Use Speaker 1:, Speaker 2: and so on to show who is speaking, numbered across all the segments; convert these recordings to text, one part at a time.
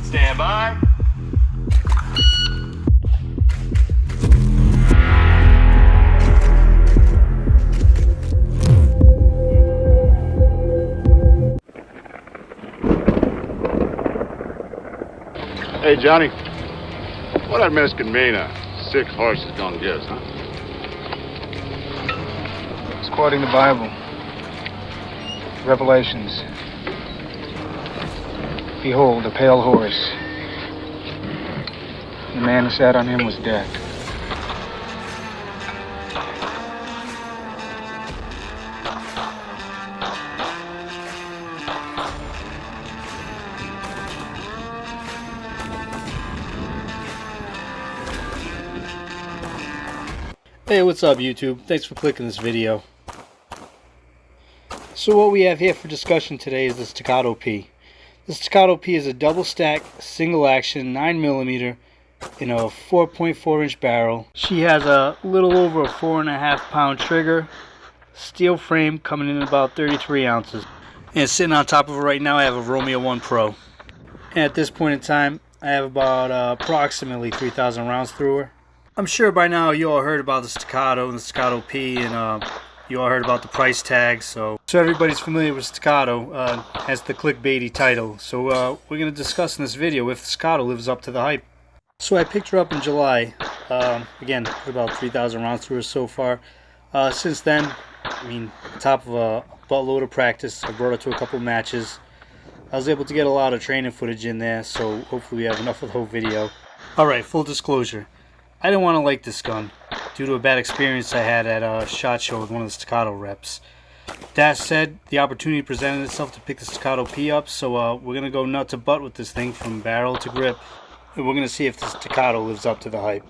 Speaker 1: Stand by.
Speaker 2: Hey, Johnny, what that Mexican mean a 6 horses gonna give us, huh?
Speaker 3: It's quoting the Bible. Revelations. Behold, a pale horse. The man who sat on him was death.
Speaker 4: Hey, what's up YouTube? Thanks for clicking this video. So what we have here for discussion today is the Stacato P. The Stacato P is a double stack, single action, 9mm in a 4.4 inch barrel. She has a little over a 4.5 pound trigger, steel frame coming in about 33 ounces. And sitting on top of it right now I have a Romeo 1 Pro. And at this point in time I have about approximately 3,000 rounds through her. I'm sure by now you all heard about the Staccato and the Stacato P, and you all heard about the price tag, so everybody's familiar with Staccato, has the clickbaity title. So we're going to discuss in this video if the Staccato lives up to the hype. So I picked her up in July, again, put about 3,000 rounds through her so far. Since then, I mean, on top of a buttload of practice, I brought her to a couple matches. I was able to get a lot of training footage in there, so hopefully we have enough of the whole video. Alright, full disclosure. I didn't want to like this gun due to a bad experience I had at a SHOT Show with one of the Staccato reps. That said, the opportunity presented itself to pick the Stacato P up, so we're going to go nut to butt with this thing from barrel to grip, and we're going to see if the Staccato lives up to the hype.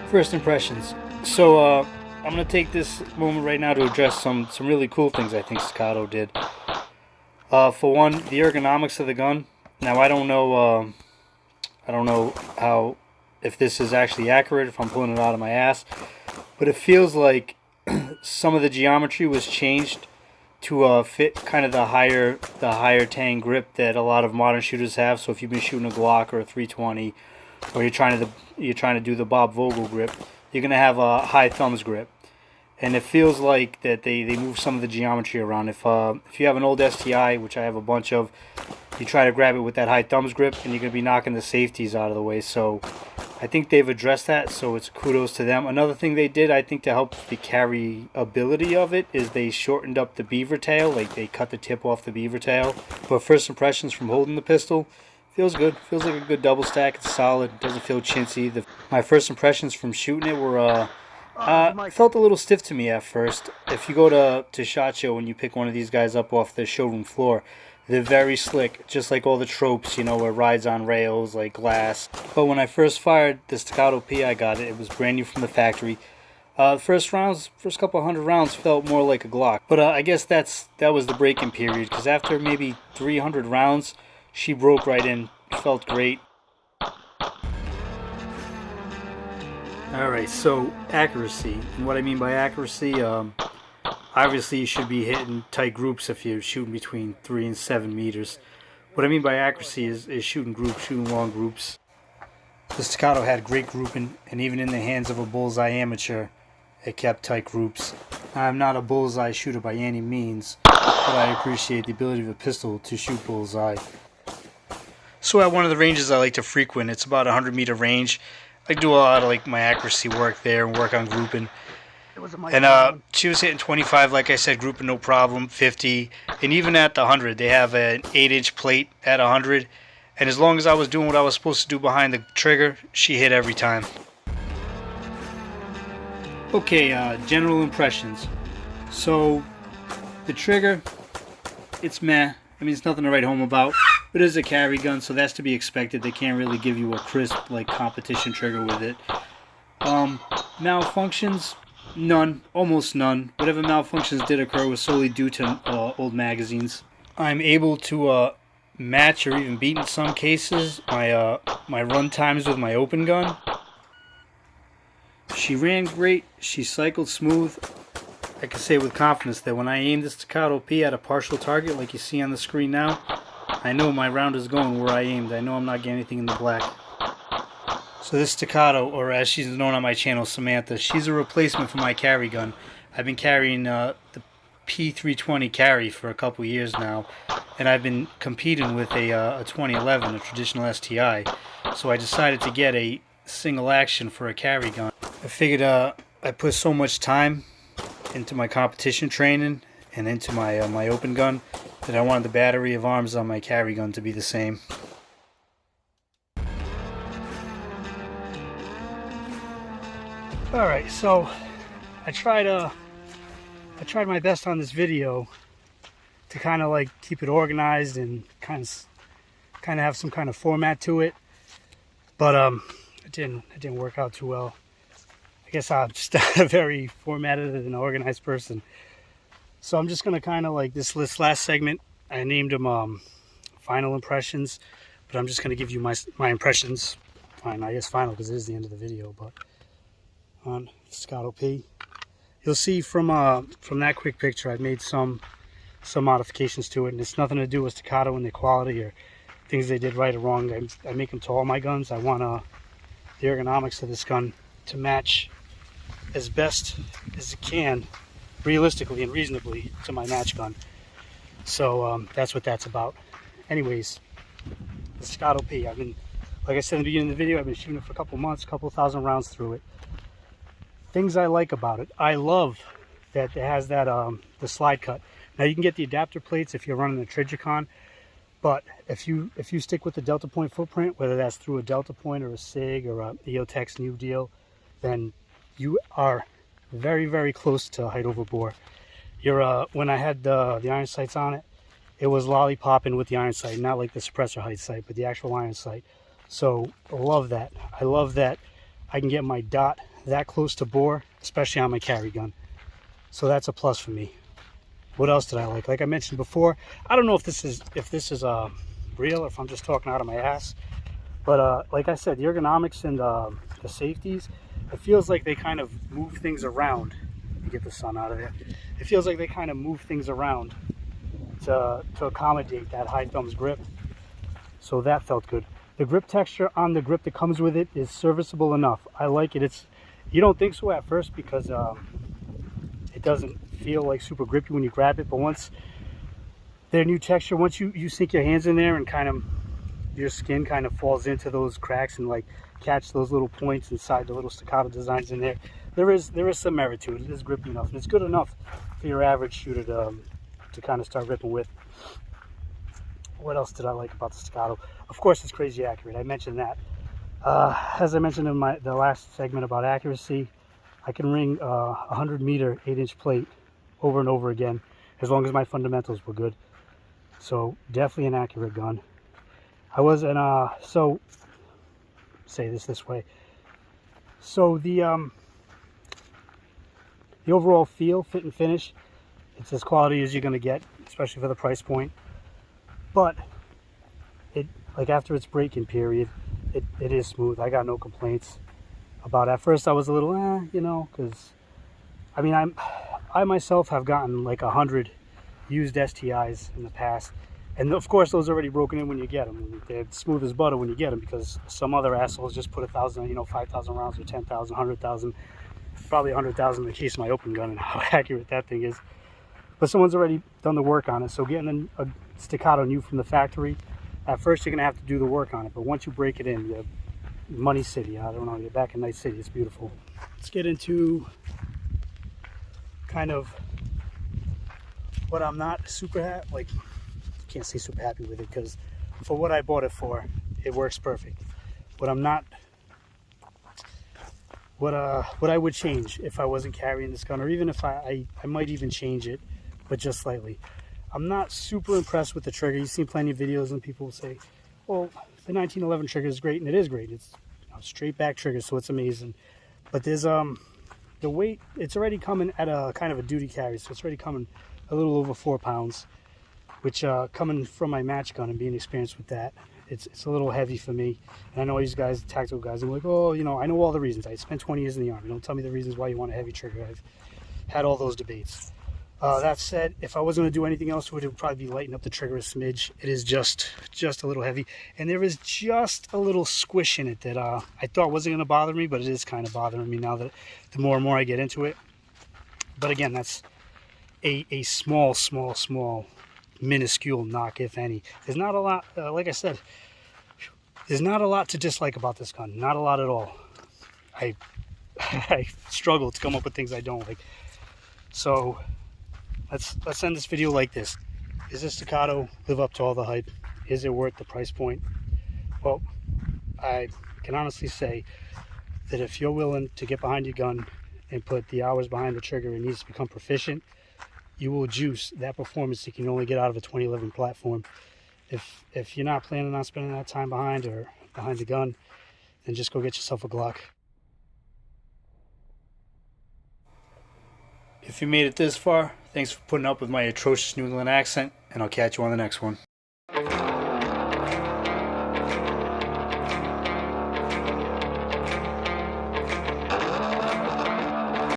Speaker 4: First impressions. So I'm going to take this moment right now to address some really cool things I think Staccato did. For one, the ergonomics of the gun. Now I don't know how, if this is actually accurate, if I'm pulling it out of my ass, but it feels like some of the geometry was changed to fit kind of the higher tang grip that a lot of modern shooters have. So if you've been shooting a Glock or a 320, or you're trying to do the Bob Vogel grip, you're gonna have a high thumbs grip, and it feels like that they move some of the geometry around. If you have an old STI, which I have a bunch of, you try to grab it with that high thumbs grip and you're going to be knocking the safeties out of the way. So I think they've addressed that, so it's kudos to them. Another thing they did, I think, to help the carryability of it is they shortened up the beaver tail, like they cut the tip off the beaver tail. But first impressions from holding the pistol, feels good. Feels like a good double stack. It's solid. It doesn't feel chintzy. My first impressions from shooting it were felt a little stiff to me at first. If you go to SHOT Show and you pick one of these guys up off the showroom floor, they're very slick, just like all the tropes, you know, where it rides on rails, like glass. But when I first fired the Stacato P, I got it. It was brand new from the factory. First couple hundred rounds felt more like a Glock. But I guess that was the break-in period, because after maybe 300 rounds, she broke right in. Felt great. Alright, so accuracy. And what I mean by accuracy, obviously you should be hitting tight groups if you're shooting between 3 and 7 meters. What I mean by accuracy is shooting groups, shooting long groups. The Staccato had great grouping, and even in the hands of a bullseye amateur, it kept tight groups. I'm not a bullseye shooter by any means, but I appreciate the ability of a pistol to shoot bullseye. So at one of the ranges I like to frequent, it's about a 100-meter range. I do a lot of my accuracy work there and work on grouping. And she was hitting 25, like I said, grouping no problem, 50, and even at the 100, they have an 8-inch plate at 100, and as long as I was doing what I was supposed to do behind the trigger, she hit every time. Okay, general impressions. So, the trigger, it's meh. I mean, it's nothing to write home about. It is a carry gun, so that's to be expected. They can't really give you a crisp, competition trigger with it. Malfunctions, none, almost none. Whatever malfunctions did occur was solely due to old magazines. I'm able to match or even beat in some cases my run times with my open gun. She ran great. She cycled smooth. I can say with confidence that when I aimed the Stacato P at a partial target like you see on the screen now, I know my round is going where I aimed. I know I'm not getting anything in the black. So this Staccato, or as she's known on my channel, Samantha, she's a replacement for my carry gun. I've been carrying the P320 carry for a couple years now, and I've been competing with a 2011, a traditional STI. So I decided to get a single action for a carry gun. I figured I put so much time into my competition training and into my open gun that I wanted the battery of arms on my carry gun to be the same. Alright, so I tried my best on this video to kind of like keep it organized and kind of have some kind of format to it, but it didn't work out too well. I guess I'm just not a very formatted and organized person. So I'm just gonna kind of like this last segment, I named them final impressions, but I'm just gonna give you my impressions. Fine, I guess final because it is the end of the video, but on Stacato P. You'll see from that quick picture I've made some modifications to it, and it's nothing to do with Staccato and the quality or things they did right or wrong. I make them to all my guns. I want the ergonomics of this gun to match as best as it can, realistically and reasonably, to my match gun. So that's what that's about. Anyways, the Stacato P. Like I said in the beginning of the video, I've been shooting it for a couple months, a couple thousand rounds through it. Things I like about it: I love that it has that the slide cut. Now you can get the adapter plates if you're running the Trijicon, but if you stick with the Delta Point footprint, whether that's through a Delta Point or a SIG or a EOTech's new deal, then you are very, very close to height over bore. When I had the iron sights on it, it was lollipopping with the iron sight, not like the suppressor height sight, but the actual iron sight. So I love that. I love that I can get my dot that close to bore, especially on my carry gun. So that's a plus for me. What else did I like? Like I mentioned before, I don't know if this is real or if I'm just talking out of my ass, but like I said, the ergonomics and the safeties, it feels like they kind of move things around. You get the sun out of there. It feels like they kind of move things around to accommodate that high thumbs grip. So that felt good. The grip texture on the grip that comes with it is serviceable enough. I like it. You don't think so at first because it doesn't feel like super grippy when you grab it, but once their new texture, once you sink your hands in there and kind of your skin kind of falls into those cracks and like catch those little points inside the little Staccato designs in there, there is some merit to it. It is grippy enough, and it's good enough for your average shooter to kind of start ripping with. What else did I like about the Staccato? Of course, it's crazy accurate. I mentioned that. As I mentioned in the last segment about accuracy, I can ring a 100 meter 8-inch plate over and over again as long as my fundamentals were good. So definitely an accurate gun. I was so say this way. So the overall feel, fit and finish, it's as quality as you're gonna get, especially for the price point. But it, like after its break-in period, it is smooth. I got no complaints about it. At first I was a little you know, because I mean I myself have gotten like 100 used STIs in the past, and of course those are already broken in when you get them. They're smooth as butter when you get them because some other assholes just put 1,000, you know, 5,000 rounds or 10,000, 100,000, probably 100,000 in the case of my open gun and how accurate that thing is. But someone's already done the work on it, so getting a Staccato new from the factory, at first you're gonna have to do the work on it, but once you break it in, you're Money City. I don't know, you're back in Night City. It's beautiful. Let's get into kind of what I'm not super happy, like, can't say super happy with it because for what I bought it for, it works perfect. What I'm not, what I would change if I wasn't carrying this gun, or even if I might even change it, but just slightly. I'm not super impressed with the trigger. You've seen plenty of videos and people will say, well, the 1911 trigger is great, and it is great. It's, you know, straight back trigger, so it's amazing. But there's the weight, it's already coming at a kind of a duty carry, so it's already coming a little over 4 pounds, which coming from my match gun and being experienced with that, it's a little heavy for me. And I know these guys, tactical guys, I'm like, oh, you know, I know all the reasons. I spent 20 years in the Army. Don't tell me the reasons why you want a heavy trigger. I've had all those debates. That said, if I wasn't going to do anything else to it, it would probably be lighten up the trigger a smidge. It is just a little heavy, and there is just a little squish in it that I thought wasn't going to bother me, but it is kind of bothering me now that the more and more I get into it. But again, that's a small, minuscule knock, if any. There's not a lot, like I said, there's not a lot to dislike about this gun. Not a lot at all. I struggle to come up with things I don't like. So let's end this video like this. Does this Staccato live up to all the hype? Is it worth the price point? Well, I can honestly say that if you're willing to get behind your gun and put the hours behind the trigger and needs to become proficient, you will juice that performance you can only get out of a 2011 platform. If you're not planning on spending that time behind the gun, then just go get yourself a Glock. If you made it this far, thanks for putting up with my atrocious New England accent, and I'll catch you on the next one.